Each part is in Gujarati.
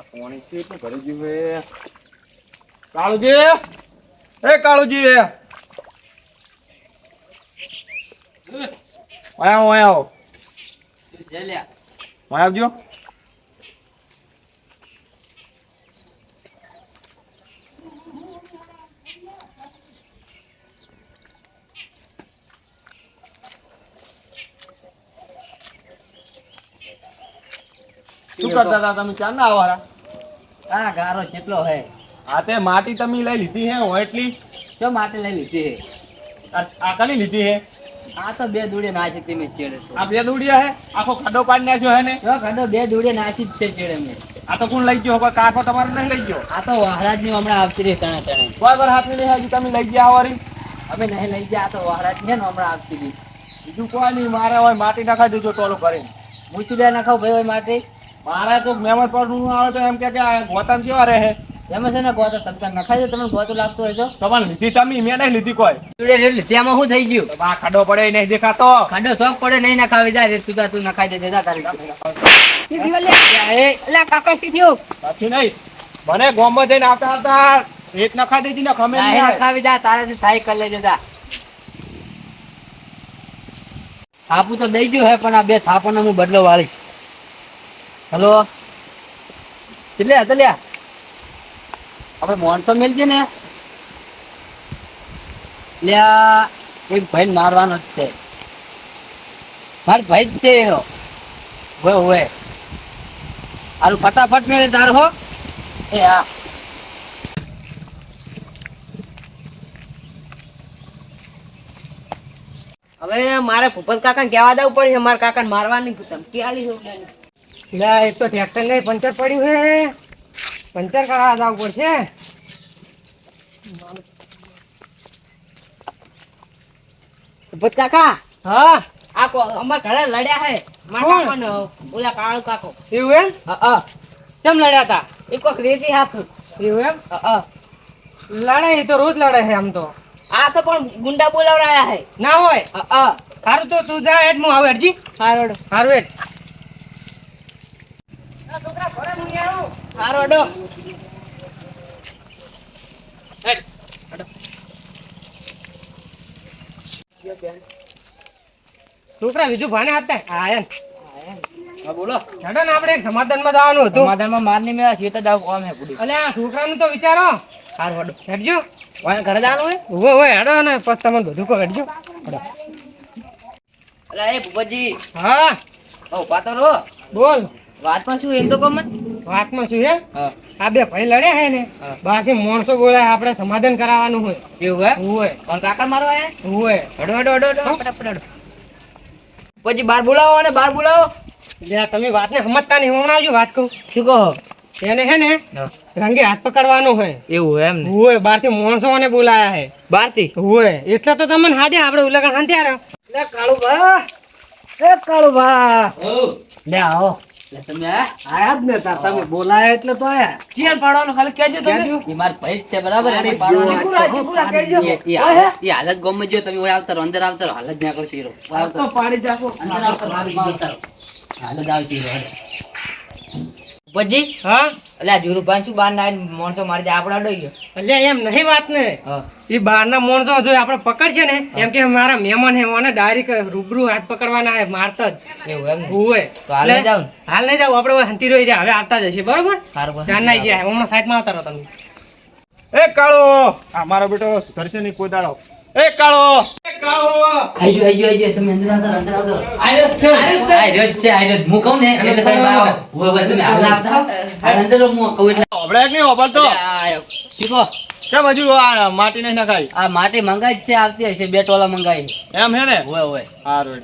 પાણી છે તો ઘરે જીવે કાળુજી એ કાળુજી આવો આવજો શું કરતા હતા તમે ચાર ના આવારા આ ગારો કેટલો હે આ તે માટી તમે લઈ લીધી હે એટલી જો માટી લઈ લીધી હે આ કની લીધી હે આ તો બે દૂડે નાચી તમે ચેડે આ બે દોડિયા હે આખો ખાડો પાડી નાખ્યો હે ને જો ખાડો બે દૂડે નાચી જ છે ચેડે મેં આ તો કોણ લઈ ગયો કાકો તમારે નહીં લઈ ગયો આ તો વહરાજ ની હમણાં આવતી રહી તણે તણે બરાબર હાથ લઈ હજી તમે લઈ ગયા વારી અમે નહીં લઈ ગયા આ તો વહરાજ ને હમણાં આવતી રહી બીજું કોઈ નહીં મારે હોય માટી નાખા દેજો ટોલો કરીને હું શું બે નાખાવ ભાઈ માટી મારે તો મહેમાન પર આવે તો એમ કે ગોતામ કેવા રહે એમાં છે ને ગોતો તમતા નખાઈ દે તમને ગોતો લાગતો હોય તો તમારે લીધી તમે મેં નહીં લીધી કોઈ દૂડે લીધી આમાં શું થઈ ગયું આ ખાડો પડે નહીં દેખાતો ખાડો શોખ પડે નહીં નખાવી જાય રે તું તું નખાઈ દે જા તારી કાકા શીખ્યું નથી નહીં મને ગોમમાં જઈને આવતા હતા એક નખા દેજી ને ખમે નખાવી જા તારાથી થાય કરી લેજે જા થાપું તો દઈ ગયું હે પણ આ બે થાપોનો હું બદલો વાળીશ હલો કેટલે ચલ્યા આપણે મોણસો મેલજે ને લ્યા એક ભાઈ મારવાનો જ છે મારો ભાઈ જ છે એનો હોય હારું ફટાફટ મેળે તાર હો એ હા હવે મારે ભૂપત કાકાને કહેવા દેવું પડશે મારા કાકાને મારવાની ધમકી આલી છે લે એક તો ટ્રેક્ટર ને પંચર પડ્યું હે પંચર કરાવવા જવું પડશે ભૂપત કાકા હા આ અમાર ઘરે લડ્યા હે મારા કાકા ઓલા કાળુ કાકો એવું એમ હા કેમ લડ્યા હતા એ કોક રેતી હાથ એવું એમ હા લડે એ તો રોજ લડે છે આમ તો આ તો પણ ગુંડા બોલાવરાયા હે ના હોય હા સારું તો તું જા હેડ હું આવે હેડજી હારોડો સારું હેડ હારોડો છોકરા બીજું ભાને હતા આયન હા બોલો હેડો ને આપણે એક સમાધાનમાં જવાનું હતું સમાધાનમાં મારની મેળા છે તો જાવ કોમ હે પૂરી અલે આ છોકરાનું તો વિચારો હારોડો હેડજો ઓય ઘરે જવાનું હે ઓય હેડો ને પછી તમને બધું કહો હેડજો હેડો અલા એ ભૂપતજી હા ઓ પાતો રો બોલ વાતમાં શું એમ તો કમ વાતમાં શું હે હા આ બે ભાઈ લડ્યા હે ને બાકી માણસો બોલાય આપણે સમાધાન કરાવવાનું હોય એવું હે હોય કોણ કાકા મારો આયા હોય હડો હડો હડો હડો ફટાફટ પછી બાર બોલાવો અને બાર બોલાવો લે તમે વાતને સમજતા નહીં હમણાં આવજો વાત કહું શું કહો એને હે ને રંગે હાથ પકડવાનું હોય એવું એમ ને હોય બહારથી માણસોને બોલાયા હે બારથી હોય એટલે તો તમને હાજે આપણે ઉલગણ હાંત્યા રહો લે કાળુભા એ કાળુભા ઓ લે આવો લે તમે આયા આયા જ ને તાર તમે બોલાયા એટલે તો આયા ચિયર પાડવાનું ખાલી કહેજો તમે એ માર ભાઈ જ છે બરાબર એને પાડવાનું ચીકુરા કહેજો એ હાલત ગમે જો તમે ઓય આવતા રહો અંદર આવતા રહો હાલત ના કરશો હીરો તો પાડી જાકો અંદર આવતા રહો આવતા રહો હાલત આવતી રહો પછી હા એટલે આ જુરુ પાંચું બાર ના મોણસો મારી દે આપડા ડોઈ ગયો એટલે એમ નહીં વાત ને હા એ બહારના માણસો જો આપણે પકડશે ને એમ કે મારા મહેમાન હે મને ડાયરેક્ટ રૂબરૂ હાથ પકડવાના હે મારતા જ એવું એમ ને હોય તો હાલ લઈ જાવ ને હાલ નહીં જાવ આપણે હંતી રોઈ રહ્યા હવે આવતા જશે બરોબર સારું ચાર નાઈ ગયા હમણાં સાઈડમાં આવતા રહો તમે એ કાળો આ મારો બેટો ઘરશે નહીં કોઈ દાડો એ કાળો આઈજો તમે અંદર આવતા આઈરો છે હું કહું ને એટલે કઈ બાર હોય તમે હાલ આવતા અંદર હું કહું એટલે આપણે એક નહીં ઓબળતો આયો શીખો કેમ હજુ આ માટી નહીં નખાઈ આ માટી મંગાઈ જ છે આવતી હશે બે ટોલા મંગાઈ એમ હે ને હોય સારું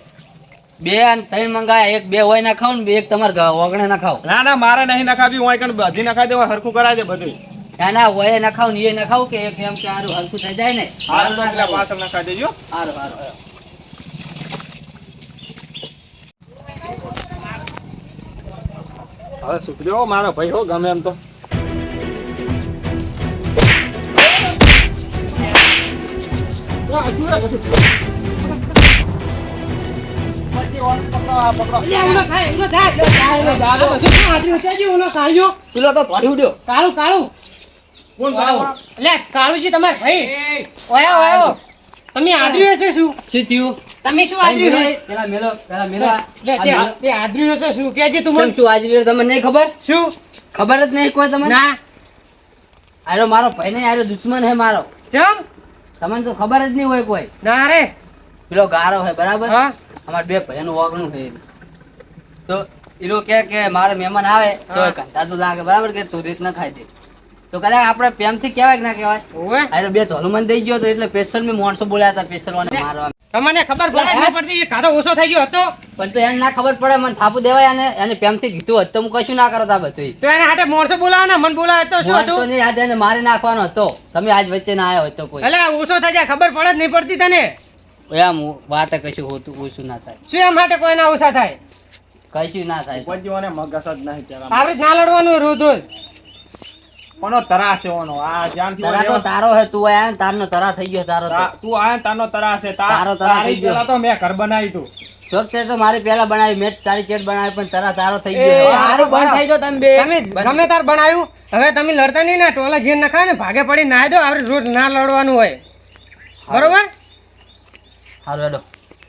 બે અને ત્રણ મંગાયા એક બે હોય ના ખાવ ને એક તમારે ઓગણે ના ખાવ ના ના મારે નહીં નખાવી હોય કણ બધી નખાઈ દેવા હરખું કરાય દે બધું ના ના હોય ના ખાવ ને એ ના ખાવ કે એક એમ કે સારું હલકું થઈ જાય ને હારું તો પેલા પાછળ નખાઈ દેજો સારું હવે સુધર્યો મારો ભાઈ હો ગમે એમ તો ઓન પકડો, આ પકડો. લે, ઊનો થાય, ઊનો થાય. આ બધું શું હાજરી ઉતારજો, ઊનો કાળિયો. પેલો તો ધોળી ઉડ્યો. કાળું, કાળું. કોણ કાળો? લે, કાળુજી તમારે ભાઈ. ઓયા, ઓયા. તમે હાજરી હશે શું? શું થયું? તમે શું હાજરી હશે? પેલા મેલો લે, તે હાજરી હશે શું? કહેજે તું મને. કેમ શું હાજરી તમને નહીં ખબર? શું? ખબર જ નહીં કોઈ તમને? ના. આરો મારો ભાઈ નહીં, આરો દુશ્મન હે મારો. કેમ? તમને તો ખબર જ નહીં હોય કોઈ. ના રે. પેલો ગારો હે બરાબર. હા. અમાર બે ભાઈનું વાગણું છે. તો એનો કે મારે મહેમાન આવે તો હા. કંટા તો લાગે બરાબર કે તું રીત ના ખાઈ દે. તો કદાચ આપણે પ્રેમથી કહેવાય કે ના કહેવાય? ઓવે. આરો બે ધોલુમન દઈ ગયો તો એટલે સ્પેશિયલ મેં માણસો બોલાયા હતા સ્પેશિયલ વાને મારવા. તમને ખબર પડે ન પડતી એ કાઢો ઓછો થઈ ગયો હતો પણ તો એને ના ખબર પડે મને થાપુ દેવાય અને એને પ્રેમથી કીધું હોત તો હું કશું ના કરત આ બધું. તો એને હાટે મોણસો બોલાવે ને મન બોલાવે તો શું હતું? માણસોની યાદ એને મારી નાખવાનો હતો. તમે આજ વચ્ચે ના આવ્યા હોય તો કોઈ. એટલે ઓછો થઈ જાય ખબર પડે જ નહીં પડતી તને. એમ વાત કશું હોતું ઓછું ના થાય. શું એમ માટે કોઈના ઓછા થાય? કશું ના થાય. કોઈ જીવોને મગજ જ નહીં પેલા. આવી રીત ના લડવાનું રોજ રોજ. કોનો તરાસ છે ઓનો? આ જ્યાંથી તરા તો ઓલો તારો હે તું આયા ને તારનો તરા થઈ ગયો તારો તો. તું આયા ને તારનો તરાસ છે. તારો તરાસ તારી થઈ ગયો. પેલા તો મેં ઘર બનાવી તું. શોખ છે તો મારી પહેલા બનાવી મેં જ તારી ચેટ બનાવી પણ તરા તારો થઈ એ, ગયો. હારું બંધ થઈ જાઓ તમે બે. તમે ગમે તાર બનાવ્યું હવે તમે લડતા નહીં ને ટોલા જીન ના ખાય ને ભાગે પડી ના દો આવી રોજ ના લડવાનું હોય બરોબર. હારું હેડો.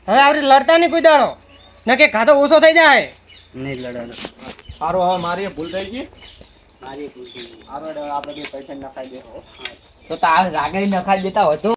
હવે આવી લડતા નહીં કોઈ દાડો ન કે ખાતો ઓછો થઈ જાય. નહીં લડવાનો. સારું, હવે મારી ભૂલ થઈ ગઈ. મારી ભૂલ થઈ ગઈ. સારું, આપણે બે પૈસા નખાઈ દે. તો તાર રાગડી નખાઈ દેતા હોય તો